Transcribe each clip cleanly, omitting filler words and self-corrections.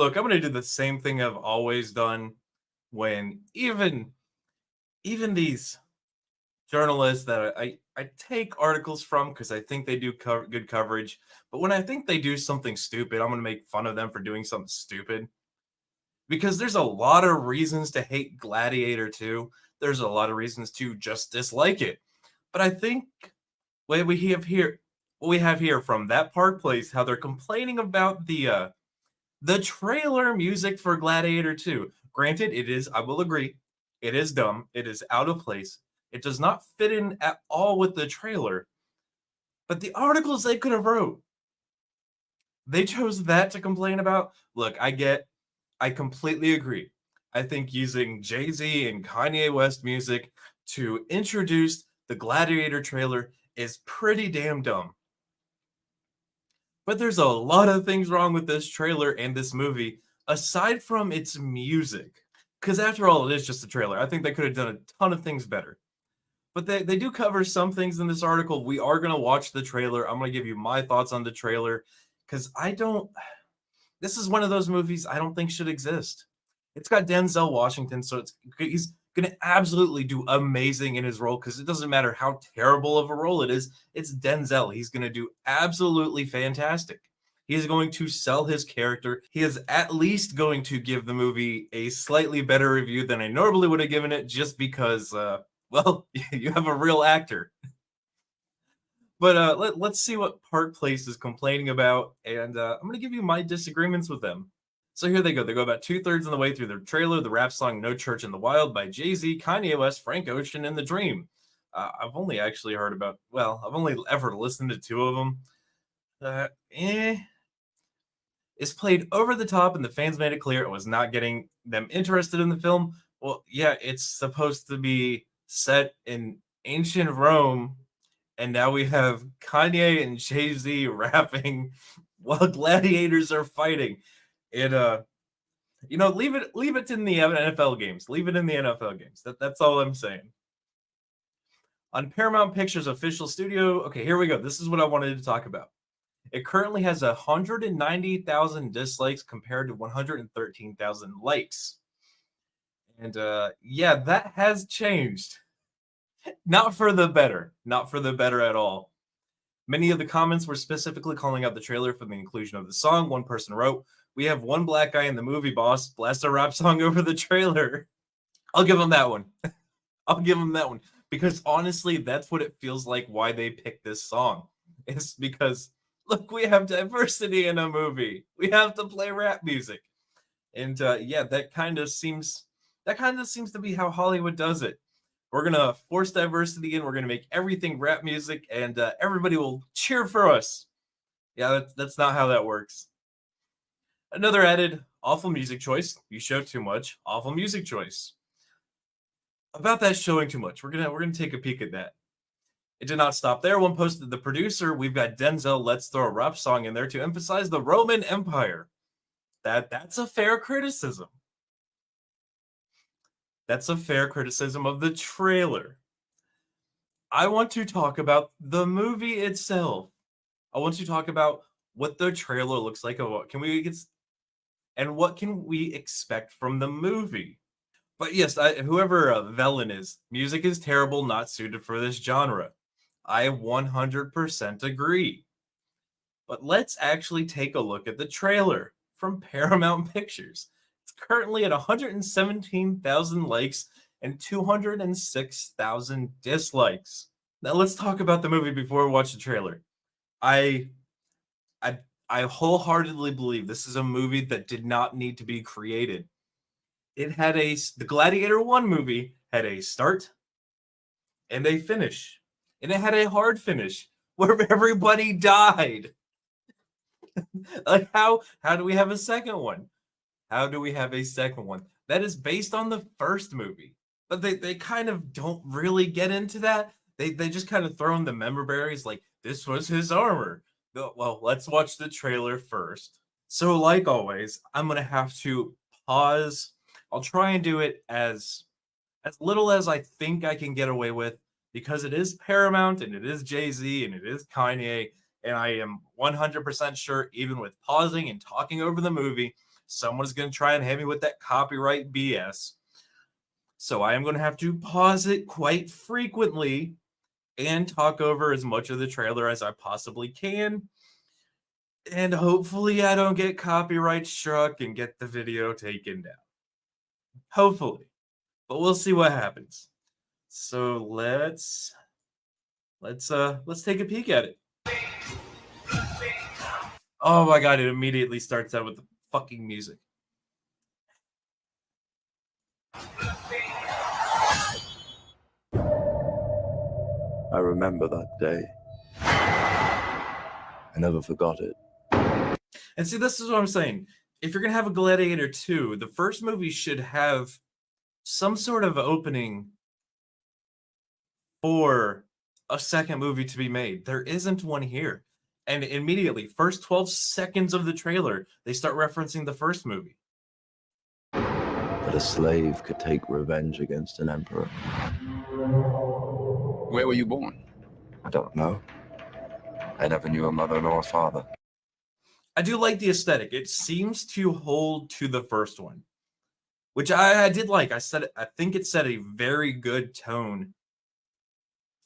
Look, I'm gonna do the same thing I've always done when even these journalists that I take articles from because I think they do good coverage. But when I think they do something stupid, I'm gonna make fun of them for doing something stupid because there's a lot of reasons to hate Gladiator 2. There's a lot of reasons to just dislike it. But I think what we have here from that Park Place, how they're complaining about the trailer music for Gladiator 2. Granted, it is, I will agree, it is dumb. It is out of place. It does not fit in at all with the trailer. But the articles they could have wrote, they chose that to complain about. Look, I completely agree. I think using Jay-Z and Kanye West music to introduce the Gladiator trailer is pretty damn dumb. But there's a lot of things wrong with this trailer and this movie, aside from its music. Because after all, it is just a trailer. I think they could have done a ton of things better. But they do cover some things in this article. We are going to watch the trailer. I'm going to give you my thoughts on the trailer. Because I don't. This is one of those movies I don't think should exist. It's got Denzel Washington, so he's going to absolutely do amazing in his role because it doesn't matter how terrible of a role it is. It's Denzel. He's going to do absolutely fantastic. He is going to sell his character. He is at least going to give the movie a slightly better review than I normally would have given it just because, well, you have a real actor. But let's see what Park Place is complaining about, and I'm going to give you my disagreements with them. So here they go. They go about 2/3 of the way through their trailer, the rap song No Church in the Wild by Jay-Z, Kanye West, Frank Ocean, and The Dream. I've only actually heard about, well, I've only ever listened to two of them. It's played over the top, and the fans made it clear it was not getting them interested in the film. Well, yeah, it's supposed to be set in ancient Rome, and now we have Kanye and Jay-Z rapping while gladiators are fighting. It leave it in the NFL games. Leave it in the NFL games. That's all I'm saying. On Paramount Pictures official studio, okay, here we go. This is what I wanted to talk about. It currently has 190,000 dislikes compared to 113,000 likes. And yeah, that has changed. Not for the better. Not for the better at all. Many of the comments were specifically calling out the trailer for the inclusion of the song. One person wrote, "We have one black guy in the movie, boss. Blast a rap song over the trailer." I'll give him that one. I'll give him that one. Because honestly, that's what it feels like why they picked this song. It's because, look, we have diversity in a movie. We have to play rap music. And yeah, that kind of seems to be how Hollywood does it. We're gonna force diversity in. We're gonna make everything rap music, and everybody will cheer for us. Yeah, that's not how that works. Another added awful music choice. You show too much. Awful music choice. About that showing too much, we're gonna take a peek at that. It did not stop there. One posted the producer. We've got Denzel. Let's throw a rap song in there to emphasize the Roman Empire. That's a fair criticism. That's a fair criticism of the trailer. I want to talk about the movie itself. I want to talk about what the trailer looks like and what can we expect from the movie. But yes, whoever Velen is, music is terrible, not suited for this genre. I 100% agree. But let's actually take a look at the trailer from Paramount Pictures. It's currently at 117,000 likes and 206,000 dislikes. Now let's talk about the movie before we watch the trailer. I wholeheartedly believe this is a movie that did not need to be created. The Gladiator 1 movie had a start and a finish. And it had a hard finish where everybody died. Like how do we have a second one? How do we have a second one? That is based on the first movie. But they kind of don't really get into that. They just kind of throw in the member berries like this was his armor. Well, let's watch the trailer first. So like always, I'm gonna have to pause. I'll try and do it as little as I think I can get away with because it is Paramount and it is Jay-Z and it is Kanye. And I am 100% sure, even with pausing and talking over the movie, someone's going to try and hit me with that copyright BS. So I am going to have to pause it quite frequently and talk over as much of the trailer as I possibly can. And hopefully I don't get copyright struck and get the video taken down. Hopefully. But we'll see what happens. So let's take a peek at it. Oh my god, it immediately starts out with the fucking music. I remember that day. I never forgot it. And see, this is what I'm saying. If you're going to have a Gladiator 2, the first movie should have some sort of opening for a second movie to be made. There isn't one here. And immediately, first 12 seconds of the trailer, they start referencing the first movie. That a slave could take revenge against an emperor. Where were you born? I don't know. I never knew a mother nor a father. I do like the aesthetic. It seems to hold to the first one, which I did like. I think it set a very good tone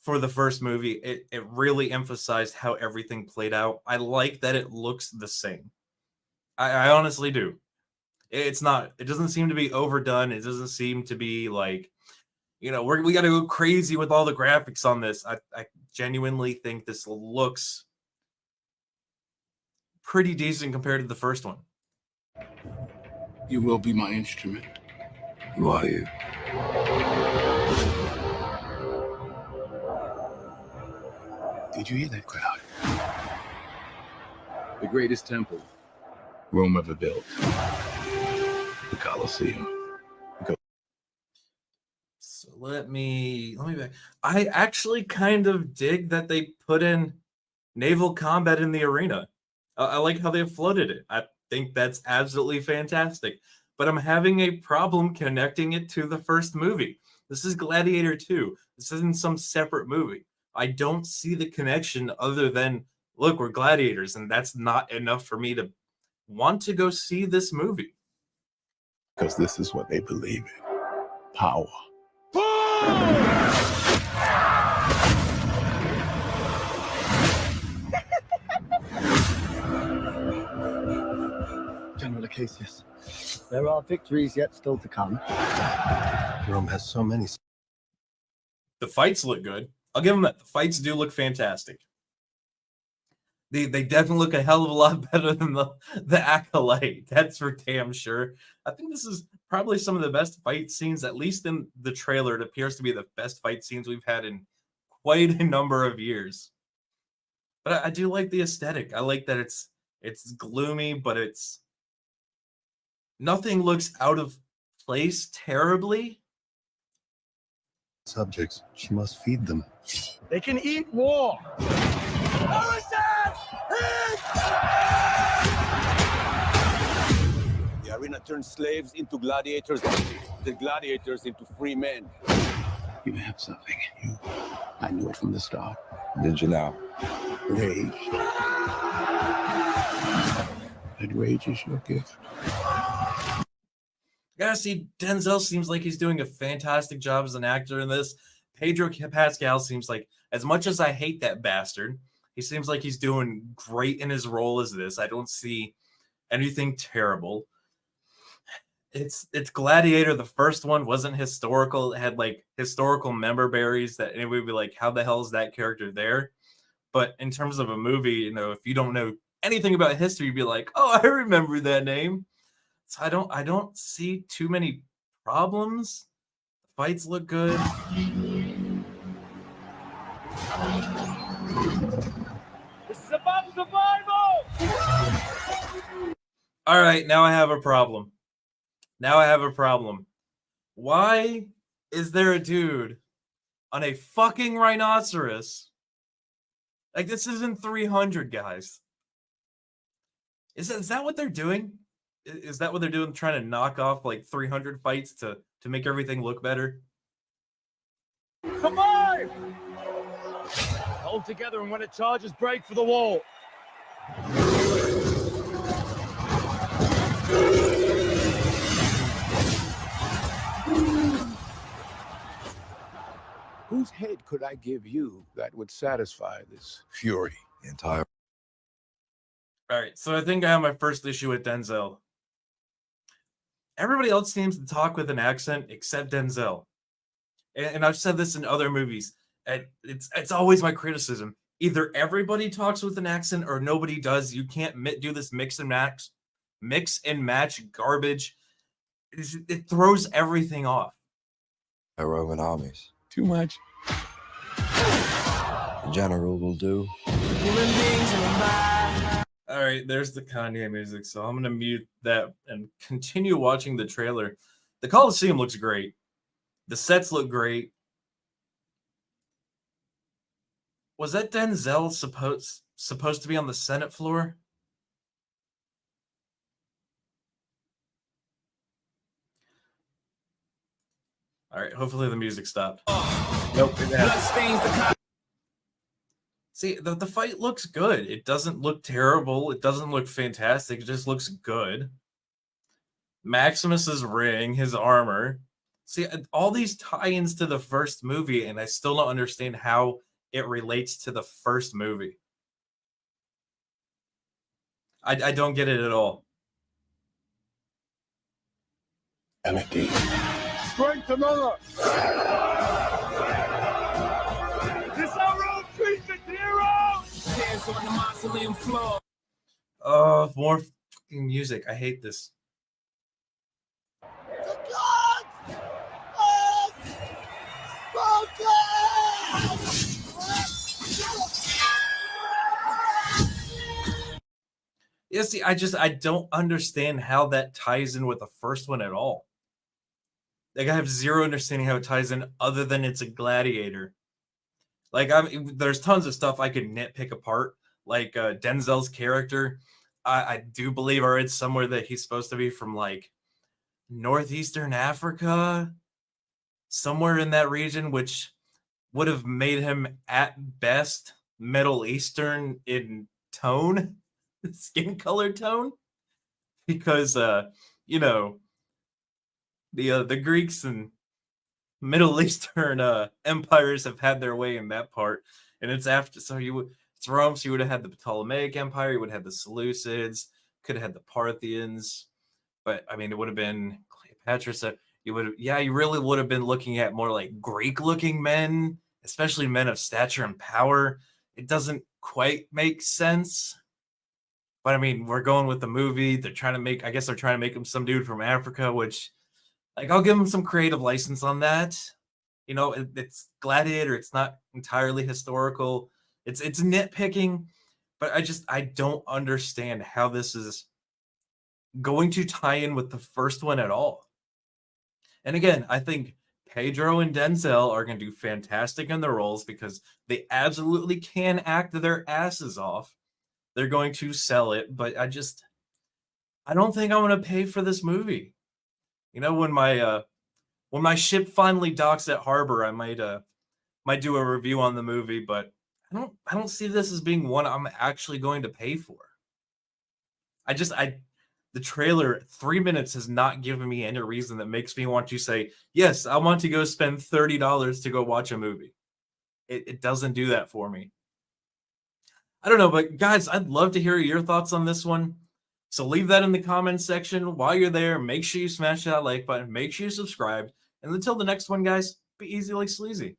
for the first movie. It really emphasized how everything played out. I like that it looks the same. I honestly do. It doesn't seem to be overdone. It doesn't seem to be like, we got to go crazy with all the graphics on this. I genuinely think this looks pretty decent compared to the first one. You will be my instrument. Who are you? Did you hear that crowd? The greatest temple Rome ever built. The Colosseum. So let me back. I actually kind of dig that they put in naval combat in the arena. I like how they floated it. I think that's absolutely fantastic. But I'm having a problem connecting it to the first movie. This is Gladiator 2. This isn't some separate movie. I don't see the connection other than, look, we're gladiators, and that's not enough for me to want to go see this movie. Because this is what they believe in. Power. General Acacius, there are victories yet still to come. Rome has so many. The fights look good. I'll give them that. The fights do look fantastic. They definitely look a hell of a lot better than the Acolyte. That's for damn sure. I think this is probably some of the best fight scenes, at least in the trailer. It appears to be the best fight scenes we've had in quite a number of years. But I do like the aesthetic. I like that it's gloomy, but nothing looks out of place terribly. Subjects, she must feed them. They can eat war. The arena turns slaves into gladiators, the gladiators into free men. You have something in you. I knew it from the start. Did you now? Rage. And rage is your gift. Gotta see, Denzel seems like he's doing a fantastic job as an actor in this. Pedro Pascal seems like, as much as I hate that bastard, he seems like he's doing great in his role as this. I don't see anything terrible. It's Gladiator. The first one wasn't historical. It had like historical member berries that anybody would be like, how the hell is that character there? But in terms of a movie, if you don't know anything about history, you'd be like, oh, I remember that name. So I don't see too many problems. The fights look good. This is about survival! All right, now I have a problem. Why is there a dude on a fucking rhinoceros? Like, this isn't 300, guys. Is that what they're doing? Is that what they're doing, trying to knock off like 300 fights to make everything look better? Survive! Hold together, and when it charges, break for the wall. Whose head could I give you that would satisfy this fury? The entire All right, so I think I have my first issue with Denzel. Everybody else seems to talk with an accent except Denzel. And I've said this in other movies. And it's always my criticism. Either everybody talks with an accent or nobody does. You can't do this mix and match garbage. It throws everything off. Roman armies. Too much. The general will do. All right, there's the Kanye music, so I'm gonna mute that and continue watching the trailer. The Coliseum looks great. The sets look great. Was that Denzel supposed to be on the Senate floor? All right, hopefully the music stopped. Nope, it hasn't. See, the fight looks good. It doesn't look terrible. It doesn't look fantastic. It just looks good. Maximus's ring, his armor. See, all these tie-ins to the first movie, and I still don't understand how it relates to the first movie. I don't get it at all. Empty. Strength among us. This our own treatment, heroes. Hands on the mausoleum floor. Oh, more fucking music. I hate this. Yeah, see, I don't understand how that ties in with the first one at all. Like, I have zero understanding how it ties in other than it's a gladiator. Like, there's tons of stuff I could nitpick apart. Like, Denzel's character, I do believe I read somewhere that he's supposed to be from, like, northeastern Africa, somewhere in that region, which would have made him, at best, Middle Eastern in tone. Skin color tone, because you know, the Greeks and Middle Eastern empires have had their way in that part, and it's after, so it's Rome, so you would have had the Ptolemaic Empire, you would have had the Seleucids, could have had the Parthians, but I mean it would have been Cleopatra, so you really would have been looking at more like Greek looking men, especially men of stature and power. It doesn't quite make sense. But I mean, we're going with the movie. They're trying to make him some dude from Africa, which, like, I'll give him some creative license on that. You know, it's Gladiator. It's not entirely historical. It's nitpicking, but I don't understand how this is going to tie in with the first one at all. And again, I think Pedro and Denzel are going to do fantastic in their roles because they absolutely can act their asses off. They're going to sell it, but I don't think I'm going to pay for this movie. You know, when my ship finally docks at harbor, I might do a review on the movie, but I don't see this as being one I'm actually going to pay for. The trailer 3 minutes has not given me any reason that makes me want to say, yes, I want to go spend $30 to go watch a movie. It doesn't do that for me. I don't know, but guys, I'd love to hear your thoughts on this one. So leave that in the comments section. While you're there, make sure you smash that like button. Make sure you subscribe. And until the next one, guys, be easy like sleazy.